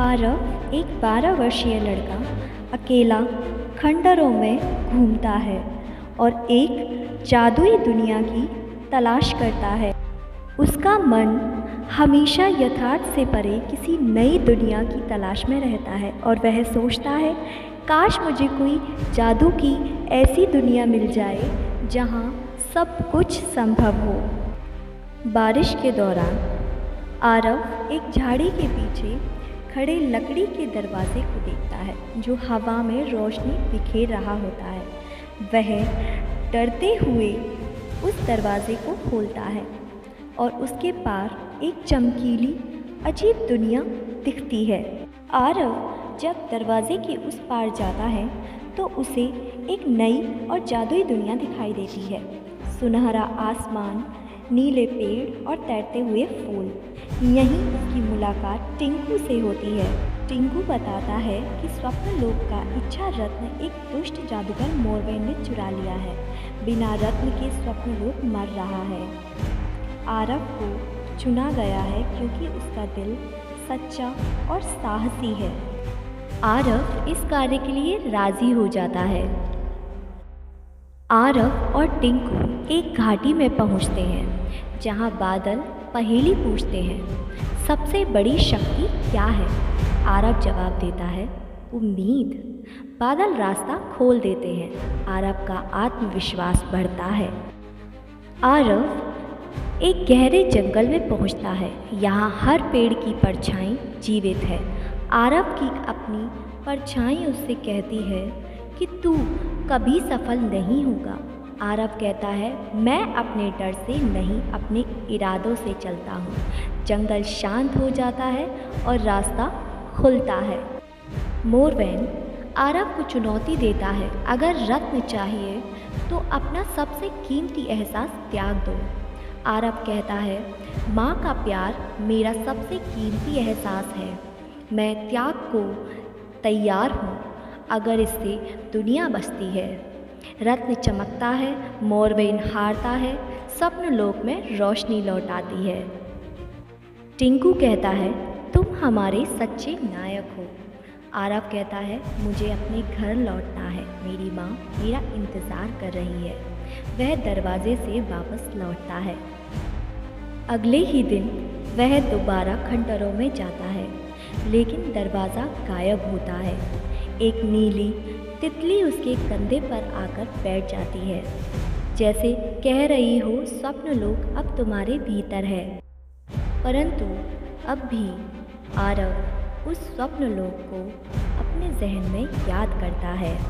आरव एक 12 वर्षीय लड़का अकेला खंडहरों में घूमता है और एक जादुई दुनिया की तलाश करता है। उसका मन हमेशा यथार्थ से परे किसी नई दुनिया की तलाश में रहता है और वह सोचता है, काश मुझे कोई जादू की ऐसी दुनिया मिल जाए जहाँ सब कुछ संभव हो। बारिश के दौरान आरव एक झाड़ी के पीछे खड़े लकड़ी के दरवाजे को देखता है जो हवा में रोशनी बिखेर रहा होता है। वह डरते हुए उस दरवाजे को खोलता है और उसके पार एक चमकीली अजीब दुनिया दिखती है। आरव जब दरवाजे के उस पार जाता है तो उसे एक नई और जादुई दुनिया दिखाई देती है। सुनहरा आसमान, नीले पेड़ और तैरते हुए फूल। यहीं उसकी मुलाकात टिंकू से होती है। टिंकू बताता है कि स्वप्न लोक का इच्छा रत्न एक दुष्ट जादूगर मोरवेन ने चुरा लिया है। बिना रत्न के स्वप्न लोक मर रहा है। आरव को चुना गया है क्योंकि उसका दिल सच्चा और साहसी है। आरव इस कार्य के लिए राजी हो जाता है। आरव और टिंकू एक घाटी में पहुंचते हैं जहां बादल पहेली पूछते हैं, सबसे बड़ी शक्ति क्या है? आरव जवाब देता है, उम्मीद। बादल रास्ता खोल देते हैं। आरव का आत्मविश्वास बढ़ता है। आरव एक गहरे जंगल में पहुंचता है। यहाँ हर पेड़ की परछाई जीवित है। आरव की अपनी परछाई उससे कहती है कि तू कभी सफल नहीं होगा। आरव कहता है, मैं अपने डर से नहीं, अपने इरादों से चलता हूँ। जंगल शांत हो जाता है और रास्ता खुलता है। मोरवेन आरव को चुनौती देता है, अगर रत्न चाहिए तो अपना सबसे कीमती एहसास त्याग दो। आरव कहता है, माँ का प्यार मेरा सबसे कीमती एहसास है। मैं त्याग को तैयार हूँ अगर इससे दुनिया बसती है। रत्न चमकता है, मोरवेन हारता है, स्वप्न लोक में रोशनी लौट आती है। टिंकू कहता है, तुम हमारे सच्चे नायक हो। आरव कहता है, मुझे अपने घर लौटना है, मेरी माँ मेरा इंतज़ार कर रही है। वह दरवाजे से वापस लौटता है। अगले ही दिन वह दोबारा खंडहरों में जाता है, लेकिन दरवाज़ा गायब होता है। एक नीली तितली उसके कंधे पर आकर बैठ जाती है, जैसे कह रही हो, स्वप्न लोक अब तुम्हारे भीतर है। परंतु अब भी आरव उस स्वप्न लोक को अपने जहन में याद करता है।